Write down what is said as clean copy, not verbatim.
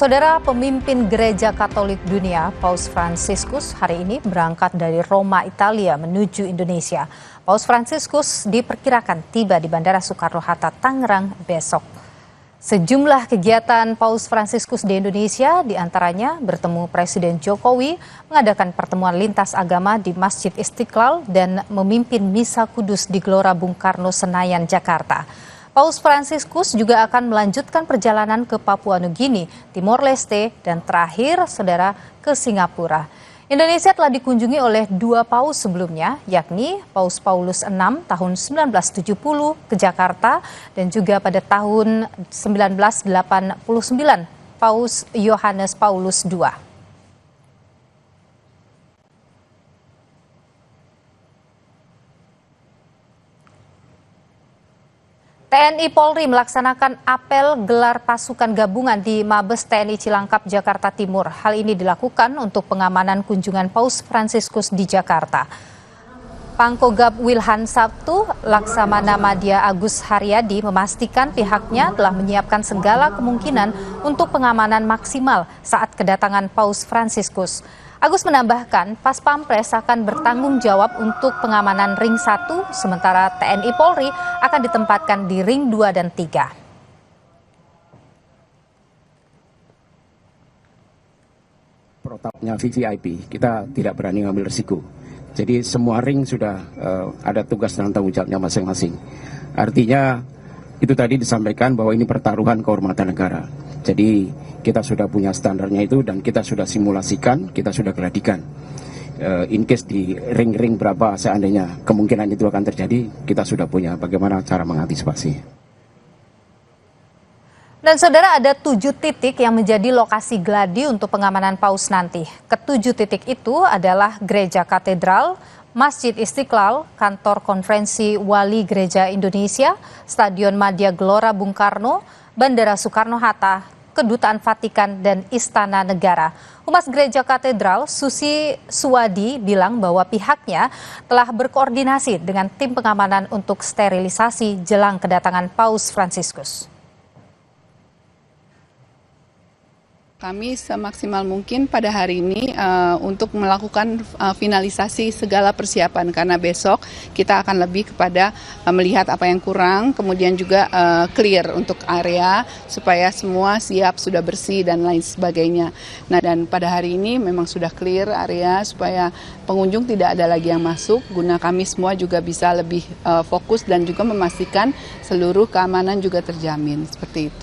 Saudara, pemimpin Gereja Katolik Dunia, Paus Fransiskus, hari ini berangkat dari Roma, Italia menuju Indonesia. Paus Fransiskus diperkirakan tiba di Bandara Soekarno-Hatta, Tangerang besok. Sejumlah kegiatan Paus Fransiskus di Indonesia, diantaranya bertemu Presiden Jokowi, mengadakan pertemuan lintas agama di Masjid Istiqlal, dan memimpin Misa Kudus di Gelora Bung Karno, Senayan, Jakarta. Paus Fransiskus juga akan melanjutkan perjalanan ke Papua Nugini, Timor Leste, dan terakhir, saudara, ke Singapura. Indonesia telah dikunjungi oleh dua paus sebelumnya, yakni Paus Paulus VI tahun 1970 ke Jakarta dan juga pada tahun 1989 Paus Yohanes Paulus II. TNI Polri melaksanakan apel gelar pasukan gabungan di Mabes TNI Cilangkap, Jakarta Timur. Hal ini dilakukan untuk pengamanan kunjungan Paus Fransiskus di Jakarta. Pangkogab Wilhan Sabtu, Laksamana Madya Agus Haryadi memastikan pihaknya telah menyiapkan segala kemungkinan untuk pengamanan maksimal saat kedatangan Paus Fransiskus. Agus menambahkan, Pas Pampres akan bertanggung jawab untuk pengamanan ring 1, sementara TNI Polri akan ditempatkan di ring 2 dan 3. Protapnya VVIP, kita tidak berani ngambil risiko. Jadi semua ring sudah ada tugas dan tanggung jawabnya masing-masing. Artinya itu tadi disampaikan bahwa ini pertaruhan kehormatan negara. Jadi kita sudah punya standarnya itu dan kita sudah simulasikan, kita sudah gladikan. In case di ring-ring berapa seandainya kemungkinan itu akan terjadi, kita sudah punya bagaimana cara mengantisipasi. Dan saudara, ada 7 titik yang menjadi lokasi gladi untuk pengamanan Paus nanti. Ketujuh titik itu adalah Gereja Katedral, Masjid Istiqlal, Kantor Konferensi Wali Gereja Indonesia, Stadion Madia Gelora Bung Karno, Bandara Soekarno-Hatta, Kedutaan Vatikan, dan Istana Negara. Humas Gereja Katedral, Susi Suwadi, bilang bahwa pihaknya telah berkoordinasi dengan tim pengamanan untuk sterilisasi jelang kedatangan Paus Fransiskus. Kami semaksimal mungkin pada hari ini untuk melakukan finalisasi segala persiapan, karena besok kita akan lebih kepada melihat apa yang kurang, kemudian juga clear untuk area supaya semua siap, sudah bersih dan lain sebagainya. Nah, dan pada hari ini memang sudah clear area supaya pengunjung tidak ada lagi yang masuk, guna kami semua juga bisa lebih fokus dan juga memastikan seluruh keamanan juga terjamin, seperti itu.